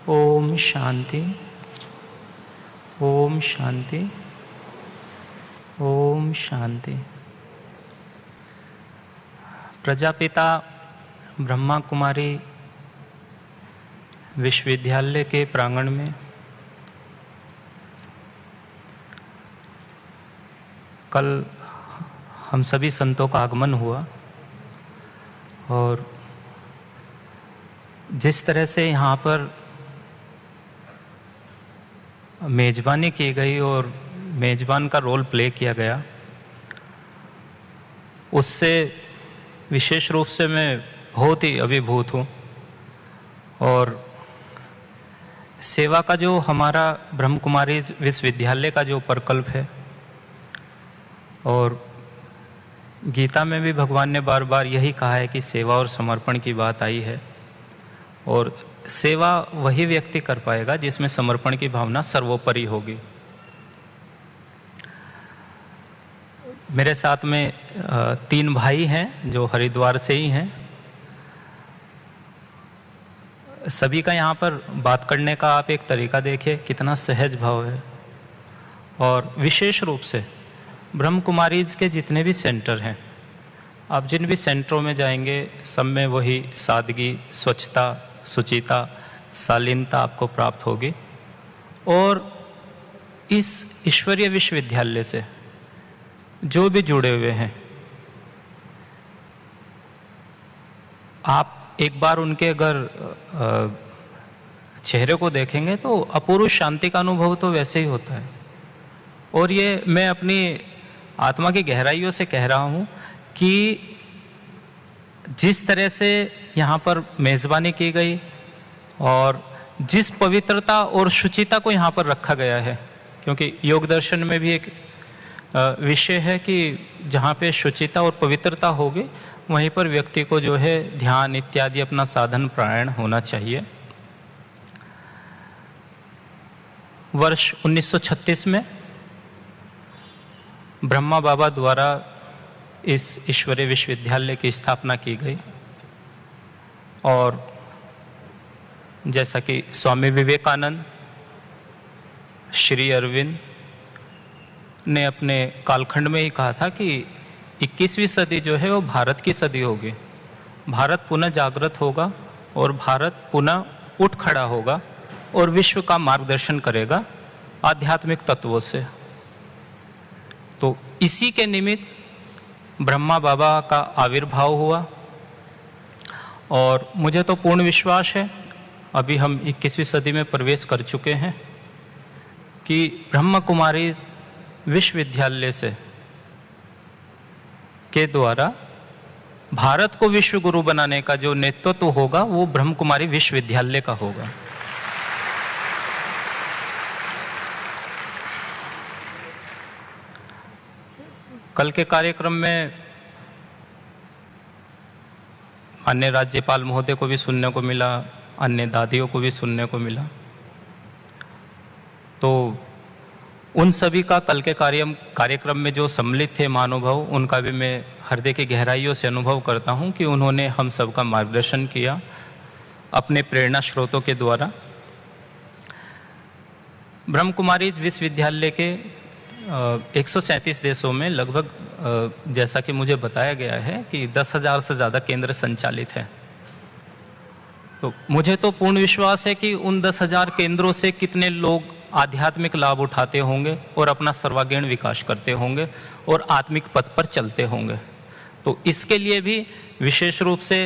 ओम शांति, ओम शांति, ओम शांति। प्रजापिता ब्रह्मा कुमारी विश्वविद्यालय के प्रांगण में कल हम सभी संतों का आगमन हुआ और जिस तरह से यहाँ पर मेज़बानी की गई और मेज़बान का रोल प्ले किया गया, उससे विशेष रूप से मैं बहुत ही अभिभूत हूँ। और सेवा का जो हमारा ब्रह्म कुमारी विश्वविद्यालय का जो प्रकल्प है, और गीता में भी भगवान ने बार बार यही कहा है कि सेवा और समर्पण की बात आई है, और सेवा वही व्यक्ति कर पाएगा जिसमें समर्पण की भावना सर्वोपरि होगी। मेरे साथ में 3 भाई हैं जो हरिद्वार से ही हैं। सभी का यहाँ पर बात करने का आप एक तरीका देखिए, कितना सहज भाव है। और विशेष रूप से ब्रह्म कुमारीज के जितने भी सेंटर हैं, आप जिन भी सेंटरों में जाएंगे, सब में वही सादगी, स्वच्छता, शुचिता, शालीनता आपको प्राप्त होगी। और इस ईश्वरीय विश्वविद्यालय से जो भी जुड़े हुए हैं, आप एक बार उनके अगर चेहरे को देखेंगे तो अपूर्व शांति का अनुभव तो वैसे ही होता है। और ये मैं अपनी आत्मा की गहराइयों से कह रहा हूँ कि जिस तरह से यहाँ पर मेज़बानी की गई और जिस पवित्रता और शुचिता को यहाँ पर रखा गया है, क्योंकि योग दर्शन में भी एक विषय है कि जहाँ पे शुचिता और पवित्रता होगी, वहीं पर व्यक्ति को जो है ध्यान इत्यादि अपना साधन प्राणायाम होना चाहिए। वर्ष 1936 में ब्रह्मा बाबा द्वारा इस ईश्वरीय विश्वविद्यालय की स्थापना की गई। और जैसा कि स्वामी विवेकानंद, श्री अरविंद ने अपने कालखंड में ही कहा था कि 21वीं सदी जो है वो भारत की सदी होगी। भारत पुनः जागृत होगा और भारत पुनः उठ खड़ा होगा और विश्व का मार्गदर्शन करेगा आध्यात्मिक तत्वों से। तो इसी के निमित्त ब्रह्मा बाबा का आविर्भाव हुआ। और मुझे तो पूर्ण विश्वास है, अभी हम 21वीं सदी में प्रवेश कर चुके हैं, कि ब्रह्म कुमारी विश्वविद्यालय से के द्वारा भारत को विश्व गुरु बनाने का जो नेतृत्व होगा वो ब्रह्म कुमारी विश्वविद्यालय का होगा। कल के कार्यक्रम में अन्य राज्यपाल महोदय को भी सुनने को मिला, अन्य दादियों को भी सुनने को मिला। तो उन सभी का कल के कार्यक्रम में जो सम्मिलित थे महानुभाव, उनका भी मैं हृदय की गहराइयों से अनुभव करता हूं कि उन्होंने हम सबका मार्गदर्शन किया अपने प्रेरणा स्रोतों के द्वारा। ब्रह्म कुमारी विश्वविद्यालय के 137 देशों में लगभग, जैसा कि मुझे बताया गया है, कि 10,000 से ज़्यादा केंद्र संचालित हैं। तो मुझे तो पूर्ण विश्वास है कि उन 10,000 केंद्रों से कितने लोग आध्यात्मिक लाभ उठाते होंगे और अपना सर्वांगीण विकास करते होंगे और आत्मिक पथ पर चलते होंगे। तो इसके लिए भी विशेष रूप से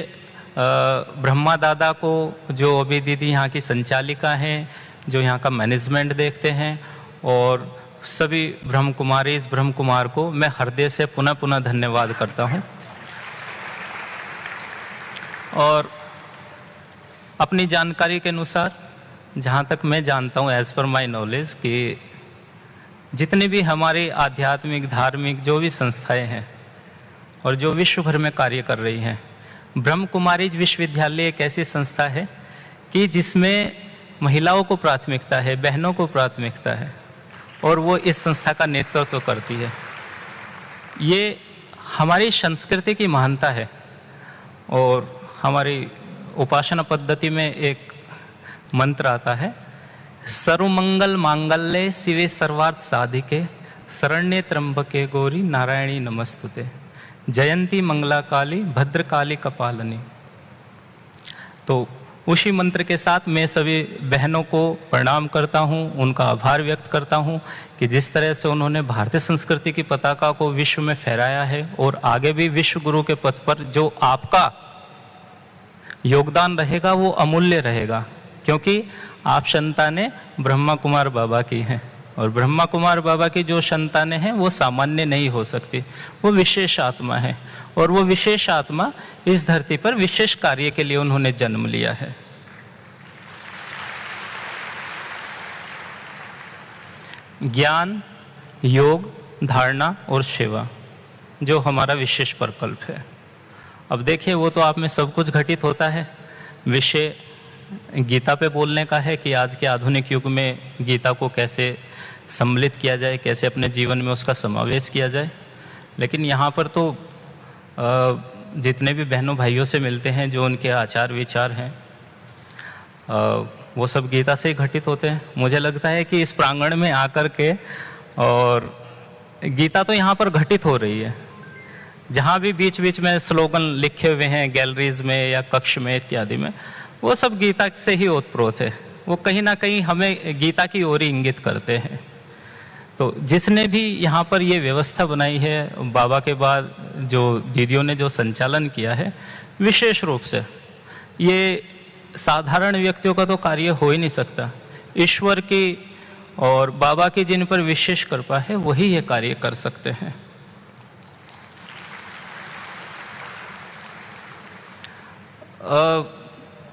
ब्रह्मा दादा को, जो अभी दीदी यहाँ की संचालिका हैं, जो यहाँ का मैनेजमेंट देखते हैं, और सभी ब्रह्म कुमारी ब्रह्म कुमार को मैं हृदय से पुनः पुनः धन्यवाद करता हूँ। और अपनी जानकारी के अनुसार, जहाँ तक मैं जानता हूँ, एज पर माई नॉलेज, कि जितने भी हमारे आध्यात्मिक धार्मिक जो भी संस्थाएं हैं और जो विश्व भर में कार्य कर रही हैं, ब्रह्म कुमारी विश्वविद्यालय एक ऐसी संस्था है कि जिसमें महिलाओं को प्राथमिकता है, बहनों को प्राथमिकता है, और वो इस संस्था का नेतृत्व करती है। ये हमारी संस्कृति की महानता है। और हमारी उपासना पद्धति में एक मंत्र आता है, सर्वमंगल मांगल्ये शिवे सर्वार्थ साधिके शरण्ये त्र्यंबके गौरी नारायणी नमस्तुते जयंती मंगला काली भद्रकाली कपालिनी। तो उसी मंत्र के साथ मैं सभी बहनों को प्रणाम करता हूं, उनका आभार व्यक्त करता हूं कि जिस तरह से उन्होंने भारतीय संस्कृति की पताका को विश्व में फहराया है और आगे भी विश्व गुरु के पद पर जो आपका योगदान रहेगा वो अमूल्य रहेगा, क्योंकि आप संतानें ब्रह्मा कुमार बाबा की हैं और ब्रह्मा कुमार बाबा की जो संतानें हैं वो सामान्य नहीं हो सकती, वो विशेष आत्मा है और वो विशेष आत्मा इस धरती पर विशेष कार्य के लिए उन्होंने जन्म लिया है। ज्ञान, योग, धारणा और सेवा जो हमारा विशेष प्रकल्प है। अब देखिए, वो तो आप में सब कुछ घटित होता है। विषय गीता पे बोलने का है कि आज के आधुनिक युग में गीता को कैसे सम्मिलित किया जाए, कैसे अपने जीवन में उसका समावेश किया जाए। लेकिन यहाँ पर तो जितने भी बहनों भाइयों से मिलते हैं, जो उनके आचार विचार हैं, वो सब गीता से ही घटित होते हैं। मुझे लगता है कि इस प्रांगण में आकर के, और गीता तो यहाँ पर घटित हो रही है, जहाँ भी बीच बीच में स्लोगन लिखे हुए हैं गैलरीज में या कक्ष में इत्यादि में, वो सब गीता से ही ओतप्रोत है। वो कहीं ना कहीं हमें गीता की ओर ही इंगित करते हैं। तो जिसने भी यहाँ पर ये व्यवस्था बनाई है, बाबा के बाद जो दीदियों ने जो संचालन किया है, विशेष रूप से ये साधारण व्यक्तियों का तो कार्य हो ही नहीं सकता। ईश्वर की और बाबा की जिन पर विशेष कृपा है वही ये कार्य कर सकते हैं।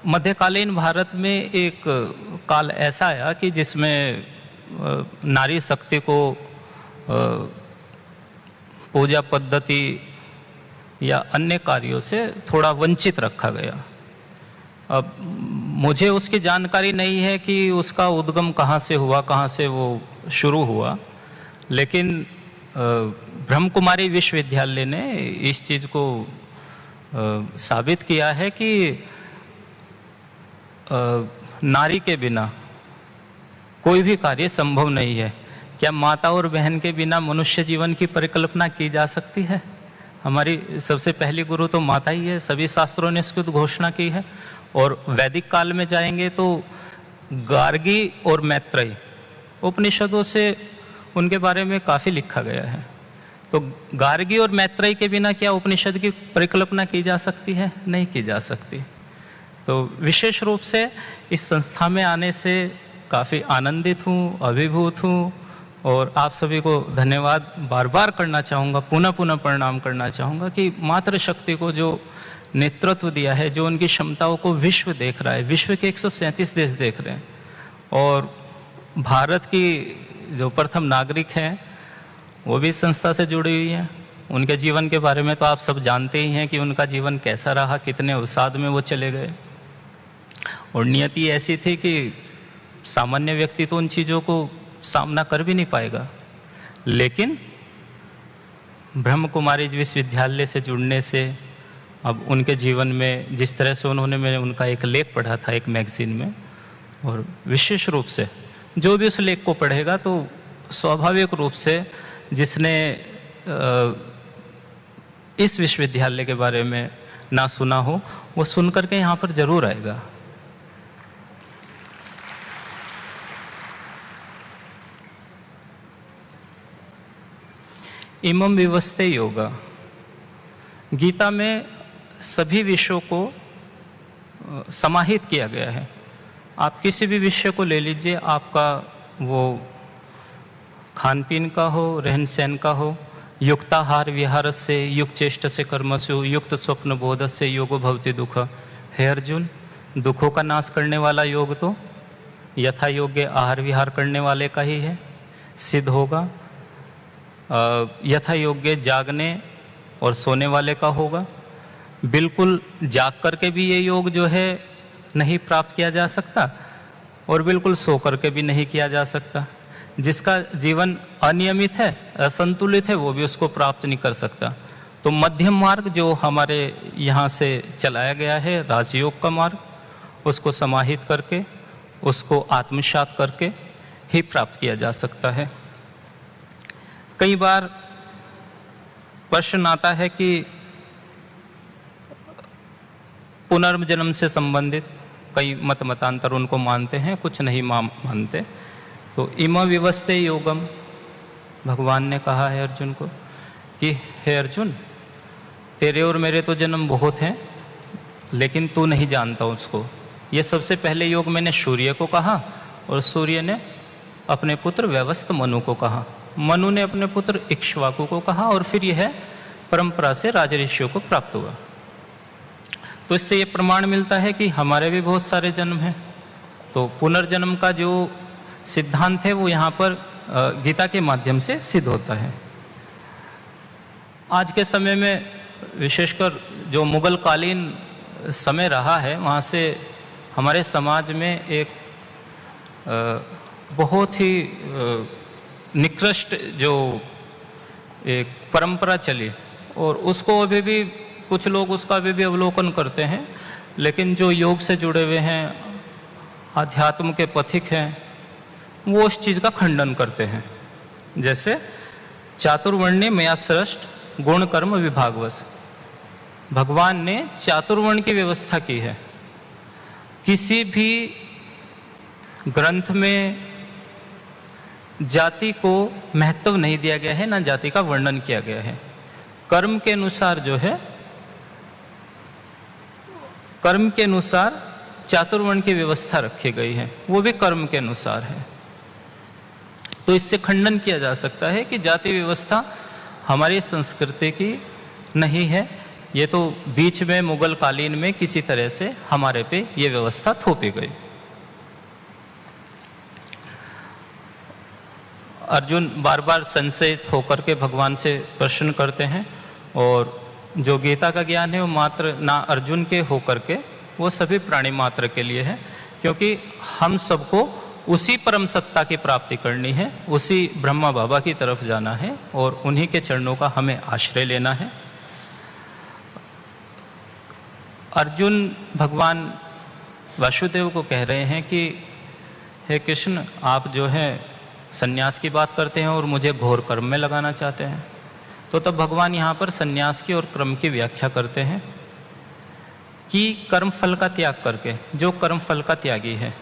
मध्यकालीन भारत में एक काल ऐसा आया कि जिसमें नारी शक्ति को पूजा पद्धति या अन्य कार्यों से थोड़ा वंचित रखा गया। अब मुझे उसकी जानकारी नहीं है कि उसका उद्गम कहाँ से हुआ, कहाँ से वो शुरू हुआ, लेकिन ब्रह्म कुमारी विश्वविद्यालय ने इस चीज़ को साबित किया है कि नारी के बिना कोई भी कार्य संभव नहीं है। क्या माता और बहन के बिना मनुष्य जीवन की परिकल्पना की जा सकती है? हमारी सबसे पहली गुरु तो माता ही है, सभी शास्त्रों ने इसकी घोषणा की है। और वैदिक काल में जाएंगे तो गार्गी और मैत्रेयी उपनिषदों से उनके बारे में काफ़ी लिखा गया है। तो गार्गी और मैत्रेयी के बिना क्या उपनिषद की परिकल्पना की जा सकती है? नहीं की जा सकती। तो विशेष रूप से इस संस्था में आने से काफ़ी आनंदित हूँ, अभिभूत हूँ और आप सभी को धन्यवाद बार बार करना चाहूँगा, पुनः पुनः प्रणाम करना चाहूँगा कि मातृशक्ति को जो नेतृत्व दिया है, जो उनकी क्षमताओं को विश्व देख रहा है, विश्व के 137 देश देख रहे हैं और भारत की जो प्रथम नागरिक हैं वो भी इस संस्था से जुड़ी हुई हैं। उनके जीवन के बारे में तो आप सब जानते ही हैं कि उनका जीवन कैसा रहा, कितने अवसाद में वो चले गए। और नियति ऐसी थी कि सामान्य व्यक्ति तो उन चीज़ों को सामना कर भी नहीं पाएगा, लेकिन ब्रह्म कुमारी विश्वविद्यालय से जुड़ने से अब उनके जीवन में जिस तरह से मैंने उनका एक लेख पढ़ा था एक मैगजीन में, और विशेष रूप से जो भी उस लेख को पढ़ेगा तो स्वाभाविक रूप से जिसने इस विश्वविद्यालय के बारे में ना सुना हो वो सुन करके यहाँ पर जरूर आएगा। इमं विवस्ते योगा, गीता में सभी विषयों को समाहित किया गया है। आप किसी भी विषय को ले लीजिए, आपका वो खान पीन का हो, रहन सहन का हो, युक्ताहार विहार से युक्त चेष्ट से कर्मसु युक्त स्वप्न बोध से योगो भवति दुख। हे अर्जुन, दुखों का नाश करने वाला योग तो यथा योग्य आहार विहार करने वाले का ही है, सिद्ध होगा। यथा योग्य जागने और सोने वाले का होगा। बिल्कुल जाग करके भी ये योग जो है नहीं प्राप्त किया जा सकता और बिल्कुल सो करके भी नहीं किया जा सकता। जिसका जीवन अनियमित है, असंतुलित है, वो भी उसको प्राप्त नहीं कर सकता। तो मध्यम मार्ग जो हमारे यहाँ से चलाया गया है, राजयोग का मार्ग, उसको समाहित करके उसको आत्मसात करके ही प्राप्त किया जा सकता है। कई बार प्रश्न आता है कि पुनर्जन्म से संबंधित कई मतांतर उनको मानते हैं, कुछ नहीं मानते। तो इम विवस्ते योगम, भगवान ने कहा है अर्जुन को कि हे अर्जुन, तेरे और मेरे तो जन्म बहुत हैं, लेकिन तू नहीं जानता उसको। ये सबसे पहले योग मैंने सूर्य को कहा और सूर्य ने अपने पुत्र व्यवस्थ मनु को कहा, मनु ने अपने पुत्र इक्ष्वाकु को कहा, और फिर यह परंपरा से राजऋषियों को प्राप्त हुआ। तो इससे ये प्रमाण मिलता है कि हमारे भी बहुत सारे जन्म हैं। तो पुनर्जन्म का जो सिद्धांत है वो यहाँ पर गीता के माध्यम से सिद्ध होता है। आज के समय में विशेषकर जो मुगल कालीन समय रहा है, वहाँ से हमारे समाज में एक बहुत ही निकृष्ट जो एक परंपरा चली, और उसको अभी भी कुछ लोग उसका अभी भी अवलोकन करते हैं, लेकिन जो योग से जुड़े हुए हैं, आध्यात्म के पथिक हैं, वो उस चीज़ का खंडन करते हैं। जैसे चातुर्वर्ण्य मया सृष्ट गुण कर्म विभागवश, भगवान ने चातुर्वर्ण की व्यवस्था की है। किसी भी ग्रंथ में जाति को महत्व नहीं दिया गया है, ना जाति का वर्णन किया गया है। कर्म के अनुसार जो है, कर्म के अनुसार चातुर्वर्ण की व्यवस्था रखी गई है, वो भी कर्म के अनुसार है। तो इससे खंडन किया जा सकता है कि जाति व्यवस्था हमारी संस्कृति की नहीं है, ये तो बीच में मुगल कालीन में किसी तरह से हमारे पे ये व्यवस्था थोपी गई। अर्जुन बार बार संशयित होकर के भगवान से प्रश्न करते हैं, और जो गीता का ज्ञान है वो मात्र ना अर्जुन के होकर के, वो सभी प्राणी मात्र के लिए है, क्योंकि हम सबको उसी परम सत्ता की प्राप्ति करनी है, उसी ब्रह्मा बाबा की तरफ जाना है, और उन्हीं के चरणों का हमें आश्रय लेना है। अर्जुन भगवान वासुदेव को कह रहे हैं कि हे कृष्ण, आप जो है सन्यास की बात करते हैं और मुझे घोर कर्म में लगाना चाहते हैं। तो तब भगवान यहाँ पर सन्यास की और कर्म की व्याख्या करते हैं कि कर्म फल का त्याग करके, जो कर्म फल का त्यागी है,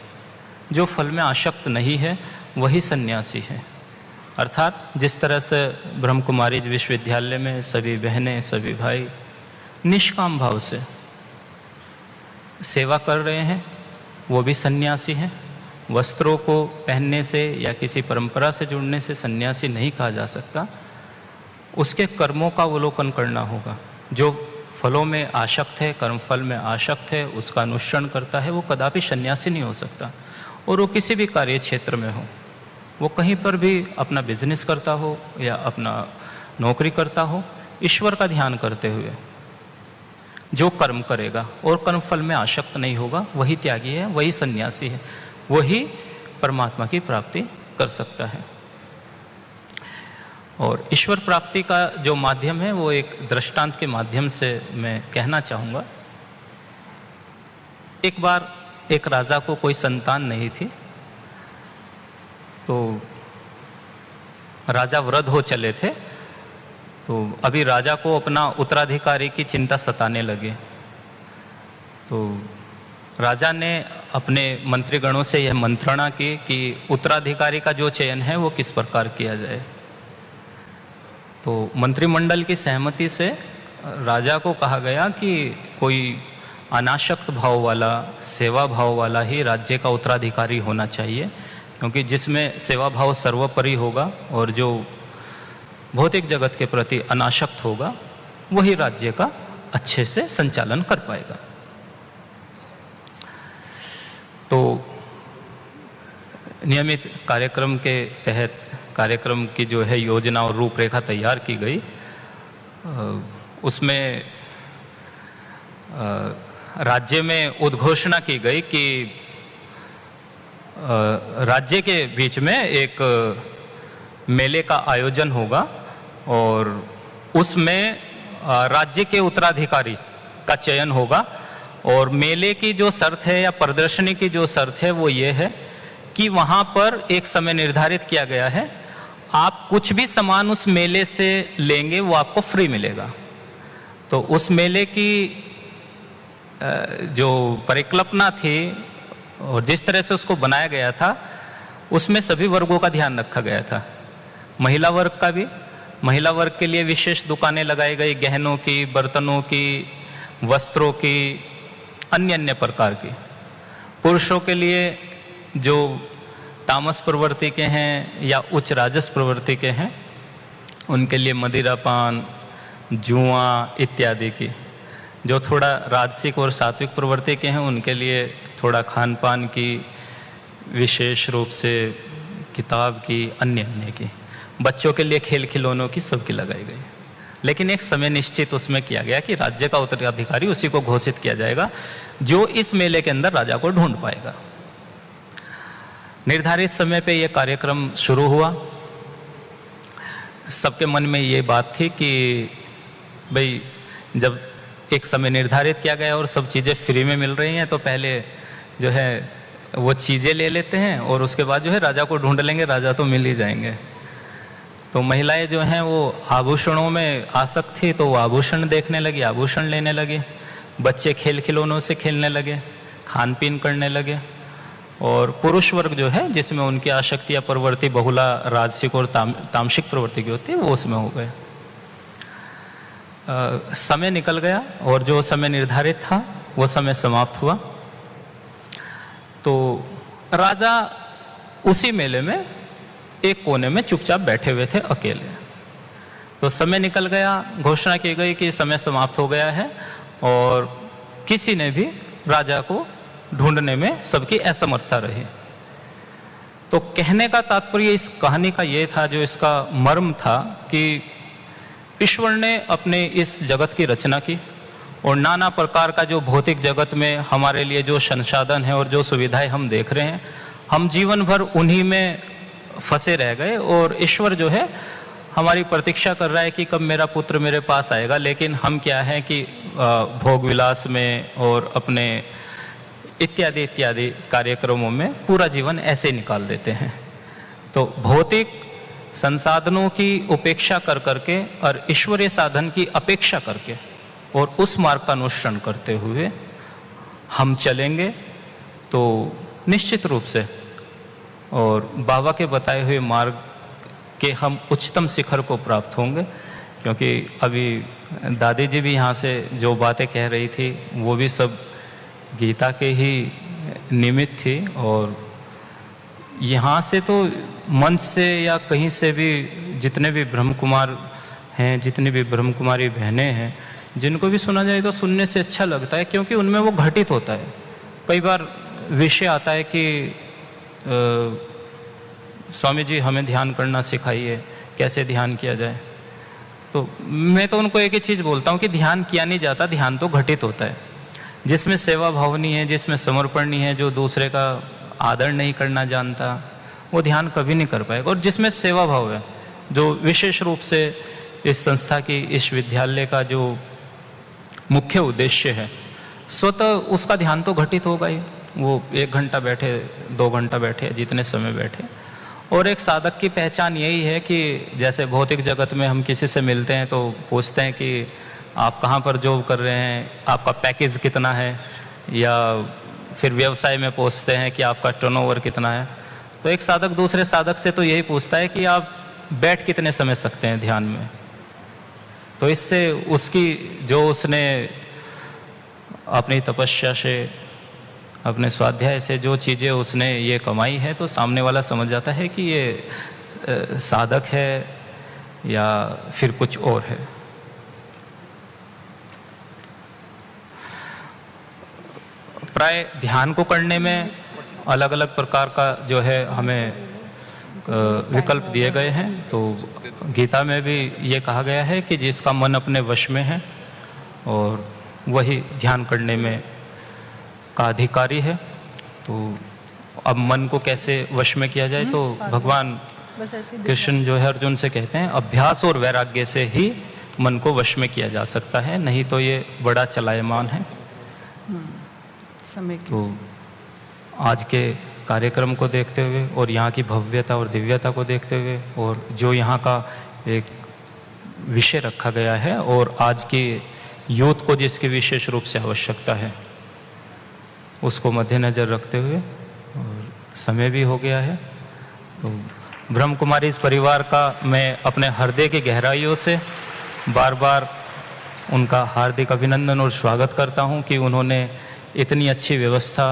जो फल में आसक्त नहीं है, वही सन्यासी है। अर्थात जिस तरह से ब्रह्म कुमारी विश्वविद्यालय में सभी बहनें, सभी भाई निष्काम भाव से सेवा कर रहे हैं, वो भी सन्यासी हैं। वस्त्रों को पहनने से या किसी परंपरा से जुड़ने से सन्यासी नहीं कहा जा सकता, उसके कर्मों का अवलोकन करना होगा। जो फलों में आसक्त है, कर्म फल में आसक्त है, उसका अनुसरण करता है, वो कदापि सन्यासी नहीं हो सकता। और वो किसी भी कार्य क्षेत्र में हो, वो कहीं पर भी अपना बिजनेस करता हो या अपना नौकरी करता हो, ईश्वर का ध्यान करते हुए जो कर्म करेगा और कर्म फल में आसक्त नहीं होगा, वही त्यागी है, वही सन्यासी है, वही परमात्मा की प्राप्ति कर सकता है। और ईश्वर प्राप्ति का जो माध्यम है वो एक दृष्टांत के माध्यम से मैं कहना चाहूँगा। एक बार एक राजा को कोई संतान नहीं थी, तो राजा वृद्ध हो चले थे। तो अभी राजा को अपना उत्तराधिकारी की चिंता सताने लगी। तो राजा ने अपने मंत्रीगणों से यह मंत्रणा की कि उत्तराधिकारी का जो चयन है वो किस प्रकार किया जाए। तो मंत्रिमंडल की सहमति से राजा को कहा गया कि कोई अनासक्त भाव वाला, सेवा भाव वाला ही राज्य का उत्तराधिकारी होना चाहिए, क्योंकि जिसमें सेवा भाव सर्वोपरि होगा और जो भौतिक जगत के प्रति अनासक्त होगा, वही राज्य का अच्छे से संचालन कर पाएगा। तो नियमित कार्यक्रम के तहत कार्यक्रम की जो है योजना और रूपरेखा तैयार की गई। उसमें राज्य में उद्घोषणा की गई कि राज्य के बीच में एक मेले का आयोजन होगा और उसमें राज्य के उत्तराधिकारी का चयन होगा और मेले की जो शर्त है या प्रदर्शनी की जो शर्त है वो ये है कि वहाँ पर एक समय निर्धारित किया गया है, आप कुछ भी सामान उस मेले से लेंगे वो आपको फ्री मिलेगा। तो उस मेले की जो परिकल्पना थी और जिस तरह से उसको बनाया गया था, उसमें सभी वर्गों का ध्यान रखा गया था। महिला वर्ग का भी, महिला वर्ग के लिए विशेष दुकानें लगाई गई, गहनों की, बर्तनों की, वस्त्रों की, अन्य प्रकार की। पुरुषों के लिए जो तामस प्रवृत्ति के हैं या उच्च राजस प्रवृत्ति के हैं, उनके लिए मदिरापान, जुआ इत्यादि की। जो थोड़ा राजसिक और सात्विक प्रवृत्ति के हैं, उनके लिए थोड़ा खान पान की, विशेष रूप से किताब की, अन्य की। बच्चों के लिए खेल खिलौनों की, सबकी लगाई गई। लेकिन एक समय निश्चित उसमें किया गया कि राज्य का उत्तराधिकारी उसी को घोषित किया जाएगा जो इस मेले के अंदर राजा को ढूंढ पाएगा। निर्धारित समय पे ये कार्यक्रम शुरू हुआ। सबके मन में ये बात थी कि भाई जब एक समय निर्धारित किया गया और सब चीज़ें फ्री में मिल रही हैं तो पहले जो है वो चीज़ें ले लेते हैं और उसके बाद जो है राजा को ढूंढ लेंगे, राजा तो मिल ही जाएंगे। तो महिलाएं जो हैं वो आभूषणों में आसक्त थी, तो वो आभूषण देखने लगी, आभूषण लेने लगे। बच्चे खेल खिलौनों से खेलने लगे, खान पीन करने लगे। और पुरुष वर्ग जो है, जिसमें उनकी आसक्ति या प्रवृत्ति बहुला राजसिक और तामसिक प्रवृत्ति की होती है, वो उसमें हो गए। समय निकल गया और जो समय निर्धारित था वो समय समाप्त हुआ। तो राजा उसी मेले में एक कोने में चुपचाप बैठे हुए थे अकेले। तो समय निकल गया, घोषणा की गई कि समय समाप्त हो गया है और किसी ने भी राजा को ढूंढने में सबकी असमर्थता रही। तो कहने का तात्पर्य इस कहानी का ये था, जो इसका मर्म था, कि ईश्वर ने अपने इस जगत की रचना की और नाना प्रकार का जो भौतिक जगत में हमारे लिए जो संसाधन है और जो सुविधाएं हम देख रहे हैं, हम जीवन भर उन्हीं में फंसे रह गए। और ईश्वर जो है हमारी प्रतीक्षा कर रहा है कि कब मेरा पुत्र मेरे पास आएगा, लेकिन हम क्या है कि भोग विलास में और अपने इत्यादि इत्यादि कार्यक्रमों में पूरा जीवन ऐसे निकाल देते हैं। तो भौतिक संसाधनों की उपेक्षा कर करके और ईश्वरीय साधन की अपेक्षा करके और उस मार्ग का अनुसरण करते हुए हम चलेंगे तो निश्चित रूप से और बाबा के बताए हुए मार्ग के हम उच्चतम शिखर को प्राप्त होंगे। क्योंकि अभी दादी जी भी यहाँ से जो बातें कह रही थी वो भी सब गीता के ही निमित्त थी। और यहाँ से तो मंच से या कहीं से भी जितने भी ब्रह्म कुमार हैं, जितनी भी ब्रह्म कुमारी बहनें हैं, जिनको भी सुना जाए तो सुनने से अच्छा लगता है, क्योंकि उनमें वो घटित होता है। कई बार विषय आता है कि स्वामी जी हमें ध्यान करना सिखाइए, कैसे ध्यान किया जाए। तो मैं तो उनको एक ही चीज़ बोलता हूँ कि ध्यान किया नहीं जाता, ध्यान तो घटित होता है। जिसमें सेवा भावनी है, जिसमें समर्पण नहीं है, जो दूसरे का आदर नहीं करना जानता, वो ध्यान कभी नहीं कर पाएगा। और जिसमें सेवा भाव है, जो विशेष रूप से इस संस्था की, इस विद्यालय का जो मुख्य उद्देश्य है, स्वतः उसका ध्यान तो घटित होगा ही। वो 1 घंटा बैठे, 2 घंटा बैठे, जितने समय बैठे। और एक साधक की पहचान यही है कि जैसे भौतिक जगत में हम किसी से मिलते हैं तो पूछते हैं कि आप कहाँ पर जॉब कर रहे हैं, आपका पैकेज कितना है, या फिर व्यवसाय में पूछते हैं कि आपका टर्नओवर कितना है। तो एक साधक दूसरे साधक से तो यही पूछता है कि आप बैठ कितने समय सकते हैं ध्यान में। तो इससे उसकी जो उसने अपनी तपस्या से, अपने स्वाध्याय से जो चीज़ें उसने ये कमाई है, तो सामने वाला समझ जाता है कि ये साधक है या फिर कुछ और है। प्राय ध्यान को करने में अलग अलग प्रकार का जो है हमें विकल्प दिए गए हैं। तो गीता में भी ये कहा गया है कि जिसका मन अपने वश में है और वही ध्यान करने में का अधिकारी है। तो अब मन को कैसे वश में किया जाए, तो भगवान कृष्ण जो है अर्जुन से कहते हैं अभ्यास और वैराग्य से ही मन को वश में किया जा सकता है, नहीं तो ये बड़ा चलायमान है। समय की तो आज के कार्यक्रम को देखते हुए और यहाँ की भव्यता और दिव्यता को देखते हुए और जो यहाँ का एक विषय रखा गया है और आज की यूथ को जिसकी विशेष रूप से आवश्यकता है, उसको मद्देनज़र रखते हुए, और समय भी हो गया है, तो ब्रह्म कुमारी इस परिवार का मैं अपने हृदय की गहराइयों से बार बार उनका हार्दिक अभिनंदन और स्वागत करता हूं कि उन्होंने इतनी अच्छी व्यवस्था,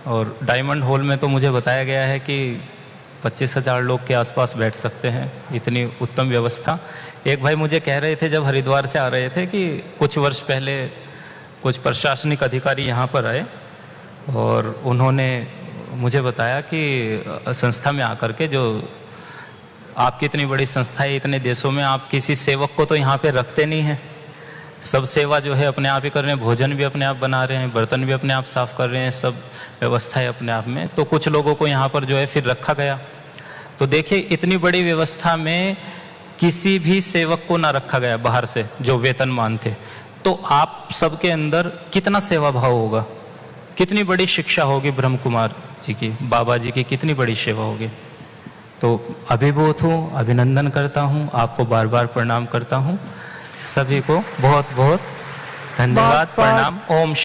और डायमंड हॉल में तो मुझे बताया गया है कि 25,000 लोग के आसपास बैठ सकते हैं, इतनी उत्तम व्यवस्था। एक भाई मुझे कह रहे थे जब हरिद्वार से आ रहे थे कि कुछ वर्ष पहले कुछ प्रशासनिक अधिकारी यहाँ पर आए और उन्होंने मुझे बताया कि संस्था में आकर के, जो आपकी इतनी बड़ी संस्था है, इतने देशों में आप किसी सेवक को तो यहाँ पे रखते नहीं हैं, सब सेवा जो है अपने आप ही कर रहे हैं, भोजन भी अपने आप बना रहे हैं, बर्तन भी अपने आप साफ कर रहे हैं, सब व्यवस्था है अपने आप में। तो कुछ लोगों को यहाँ पर जो है फिर रखा गया। तो देखिए इतनी बड़ी व्यवस्था में किसी भी सेवक को ना रखा गया बाहर से जो वेतनमान थे, तो आप सबके अंदर कितना सेवा भाव होगा, कितनी बड़ी शिक्षा होगी ब्रह्म कुमार जी की, बाबा जी की कितनी बड़ी सेवा होगी। तो अभिभूत हूँ, अभिनंदन करता हूँ, आपको बार बार प्रणाम करता हूँ, सभी को बहुत बहुत धन्यवाद, प्रणाम। ओम